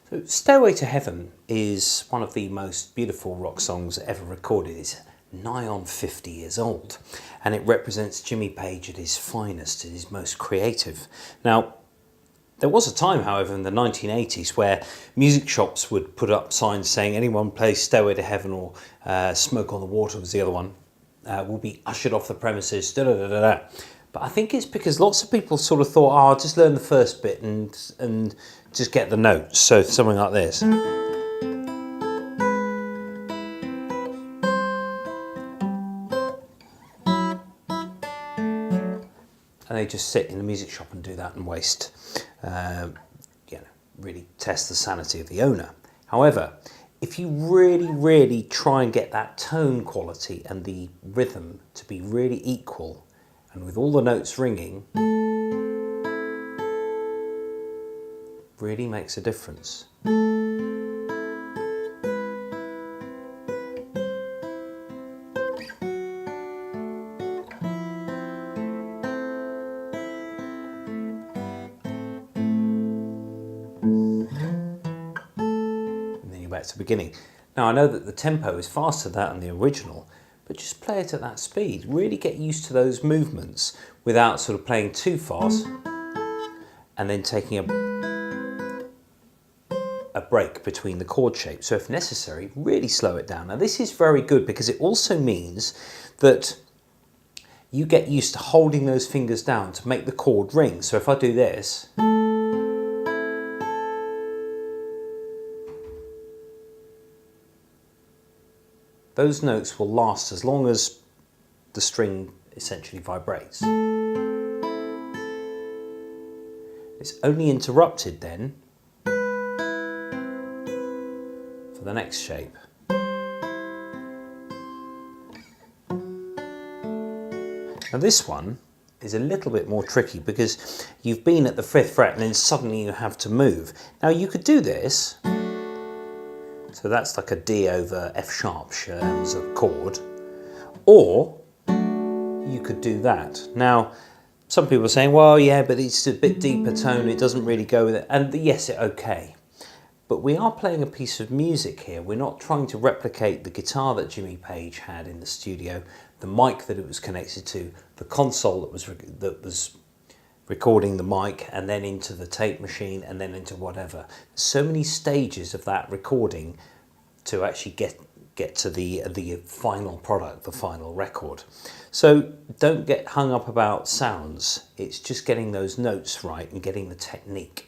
So Stairway to Heaven is one of the most beautiful rock songs ever recorded. It's nigh on 50 years old, and it represents Jimmy Page at his finest, at his most creative. Now, there was a time, however, in the 1980s where music shops would put up signs saying anyone plays Stairway to Heaven or Smoke on the Water was the other one, will be ushered off the premises, da da da da da. But I think it's because lots of people sort of thought, oh, I'll just learn the first bit and just get the notes. So something like this. And they just sit in the music shop and do that and waste, really test the sanity of the owner. However, if you really try and get that tone quality and the rhythm to be really equal, and with all the notes ringing, really makes a difference. Back to the beginning. Now I know that the tempo is faster than the original, but just play it at that speed. Really get used to those movements without sort of playing too fast and then taking a break between the chord shapes. So if necessary, really slow it down. Now this is very good because it also means that you get used to holding those fingers down to make the chord ring. So if I do this, those notes will last as long as the string essentially vibrates. It's only interrupted then for the next shape. Now this one is a little bit more tricky because you've been at the 5th fret and then suddenly you have to move. Now you could do this. So that's like a D over F sharp as a chord. Or you could do that. Now, some people are saying, well, yeah, but it's a bit deeper tone, it doesn't really go with it. And yes, okay. But we are playing a piece of music here. We're not trying to replicate the guitar that Jimmy Page had in the studio, the mic that it was connected to, the console that was recording the mic, and then into the tape machine, and then into whatever. So many stages of that recording to actually get to the final product, the final record. So don't get hung up about sounds. It's just getting those notes right and getting the technique.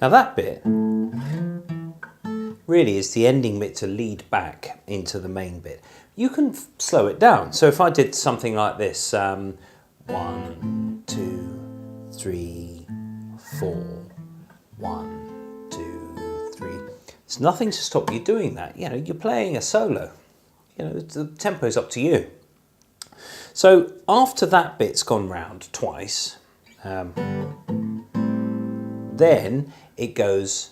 Now that bit really is the ending bit to lead back into the main bit. You can slow it down. So if I did something like this, 1, 2, 3, 4, 1, 2, 3. There's nothing to stop you doing that. You know, you're playing a solo. You know, the tempo's up to you. So after that bit's gone round twice, then it goes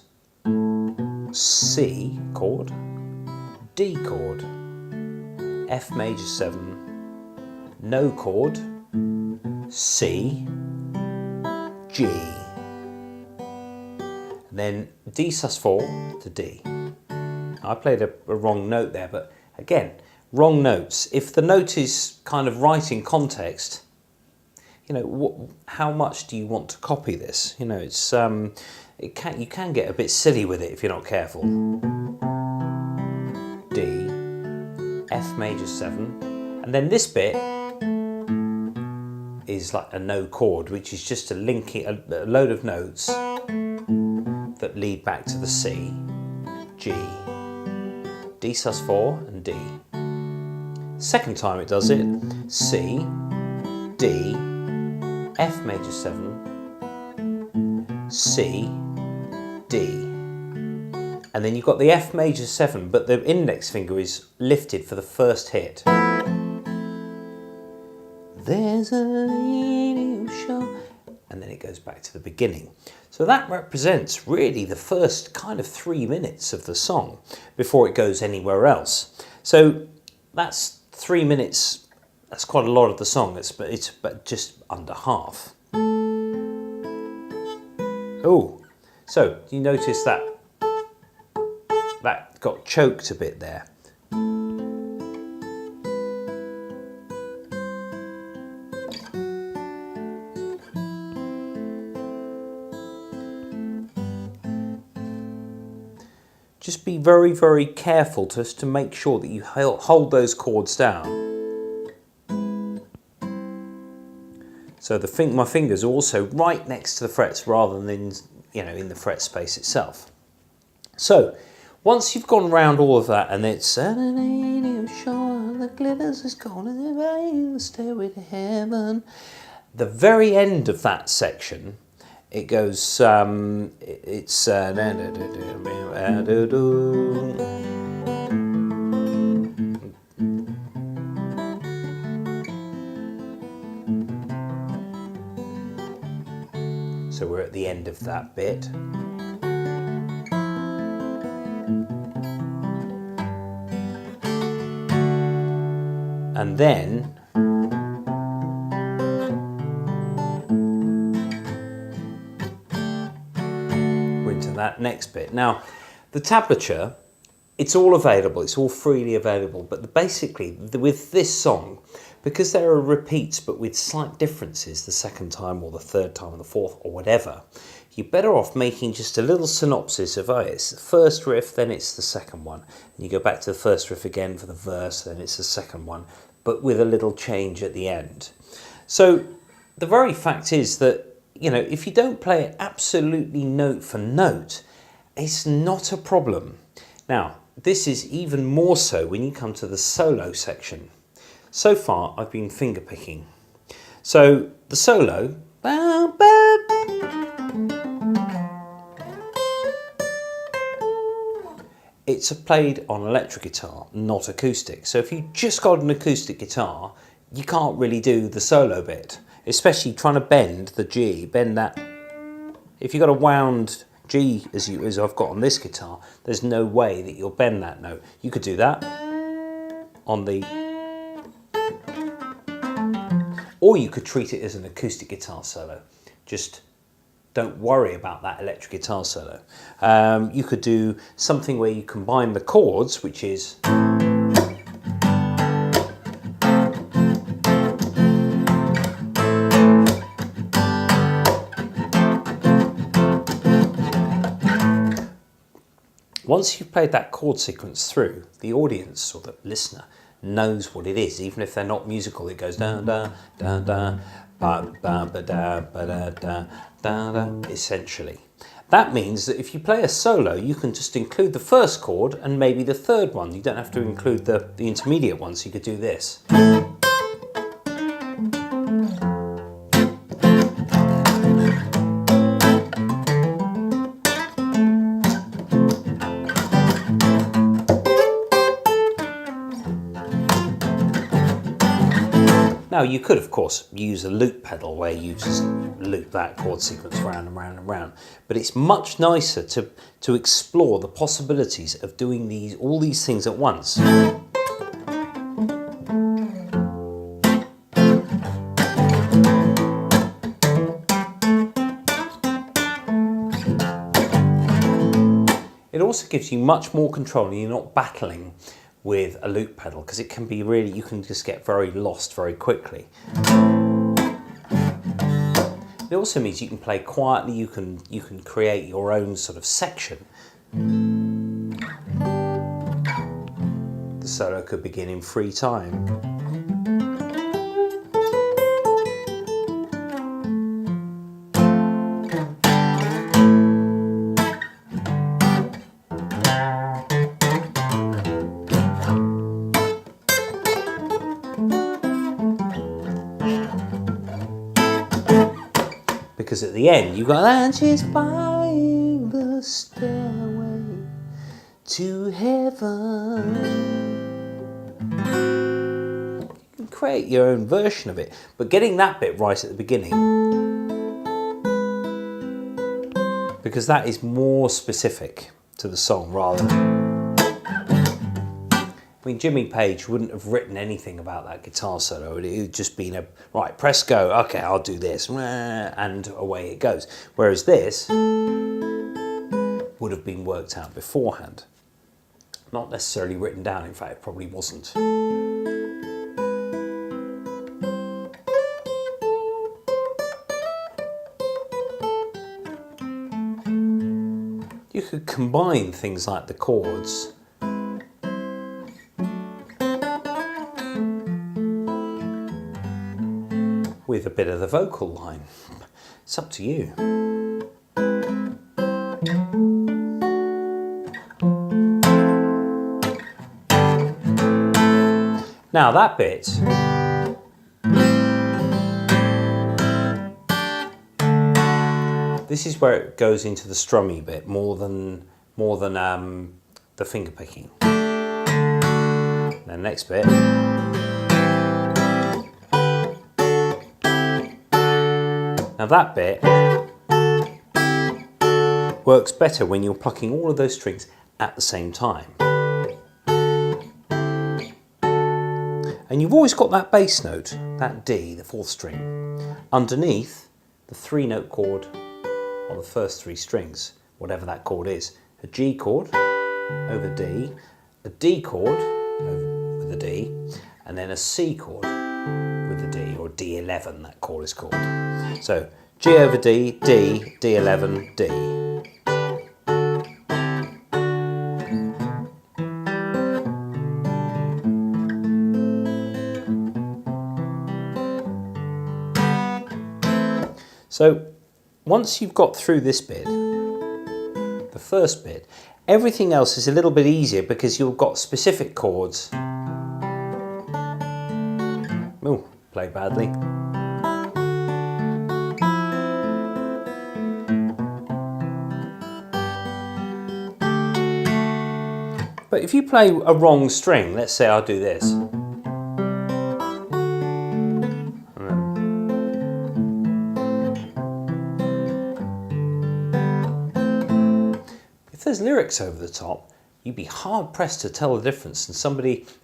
C chord, D chord, F major 7, no chord, C, G, and then D sus4 to D. I played a wrong note there, but again, wrong notes. If the note is kind of right in context, you know, how much do you want to copy this? You know, it's you can get a bit silly with it if you're not careful. D, F major 7, and then this bit is like a no chord, which is just a load of notes that lead back to the C, G, D sus4 and D. Second time it does it, C, D, F major 7, C, D, and then you've got the F major 7, but the index finger is lifted for the first hit. There's a radio show, and then it goes back to the beginning. So that represents really the first kind of 3 minutes of the song before it goes anywhere else. So that's 3 minutes, that's quite a lot of the song, it's just under half. Oh, so you notice that got choked a bit there. Just be very, very careful just to make sure that you hold those chords down. So my fingers are also right next to the frets rather than in the fret space itself. So once you've gone around all of that and it's the glitters is gone in the stairway to heaven, the very end of that section, it goes, it's so we're at the end of that bit. And then that next bit. Now, the tablature, it's all available, it's all freely available, but basically with this song, because there are repeats but with slight differences the second time or the third time or the fourth or whatever, you're better off making just a little synopsis of, it's the first riff, then it's the second one, and you go back to the first riff again for the verse, then it's the second one, but with a little change at the end. So the very fact is that if you don't play it absolutely note for note, it's not a problem. Now, this is even more so when you come to the solo section. So far, I've been finger picking. So the solo, it's played on electric guitar, not acoustic. So if you just got an acoustic guitar, you can't really do the solo bit. Especially trying to bend the G, bend that. If you've got a wound G as I've got on this guitar, there's no way that you'll bend that note. You could do that on the, or you could treat it as an acoustic guitar solo. Just don't worry about that electric guitar solo. You could do something where you combine the chords, which is once you've played that chord sequence through, the audience or the listener knows what it is, even if they're not musical. It goes da da da da ba ba ba da ba da da da da. Essentially, that means that if you play a solo, you can just include the first chord and maybe the third one. You don't have to include the intermediate one. So you could do this. Now you could of course use a loop pedal where you just loop that chord sequence round and round and round, but it's much nicer to explore the possibilities of doing all these things at once. It also gives you much more control and you're not battling with a loop pedal, because it can be really, you can just get very lost very quickly. It also means you can play quietly, you can create your own sort of section. The solo could begin in free time. Because at the end you go, and she's buying the stairway to heaven. You can create your own version of it, but getting that bit right at the beginning. because that is more specific to the song rather than... I mean, Jimmy Page wouldn't have written anything about that guitar solo. It would just been right, press go, okay, I'll do this, and away it goes. Whereas this would have been worked out beforehand. Not necessarily written down, in fact, it probably wasn't. You could combine things like the chords with a bit of the vocal line. It's up to you. Now that bit, this is where it goes into the strummy bit more than the finger picking. Then next bit. Now that bit works better when you're plucking all of those strings at the same time. And you've always got that bass note, that D, the fourth string, underneath the 3-note chord on the first 3 strings, whatever that chord is. A G chord over D, a D chord with a D, and then a C chord with a D, or D11 that chord is called. So G over D, D, D11, D. So once you've got through this bit, the first bit, everything else is a little bit easier because you've got specific chords. Oh, played badly. But if you play a wrong string, let's say I'll do this. If there's lyrics over the top, you'd be hard pressed to tell the difference. And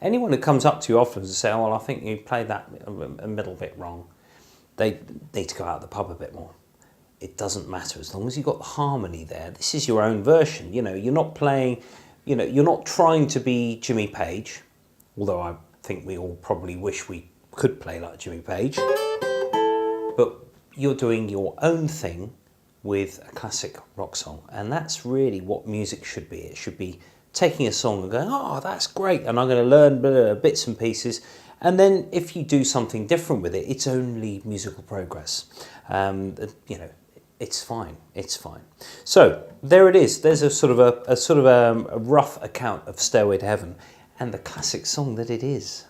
anyone who comes up to you often and say, oh, well, I think you played that a middle bit wrong, they need to go out of the pub a bit more. It doesn't matter as long as you've got the harmony there. This is your own version. You know, you're not playing, you know, you're not trying to be Jimmy Page, although I think we all probably wish we could play like Jimmy Page. But you're doing your own thing with a classic rock song, and that's really what music should be. It should be taking a song and going, oh, that's great, and I'm going to learn bits and pieces, and then if you do something different with it, it's only musical progress. You know, it's fine. It's fine. So there it is. There's a rough account of Stairway to Heaven and the classic song that it is.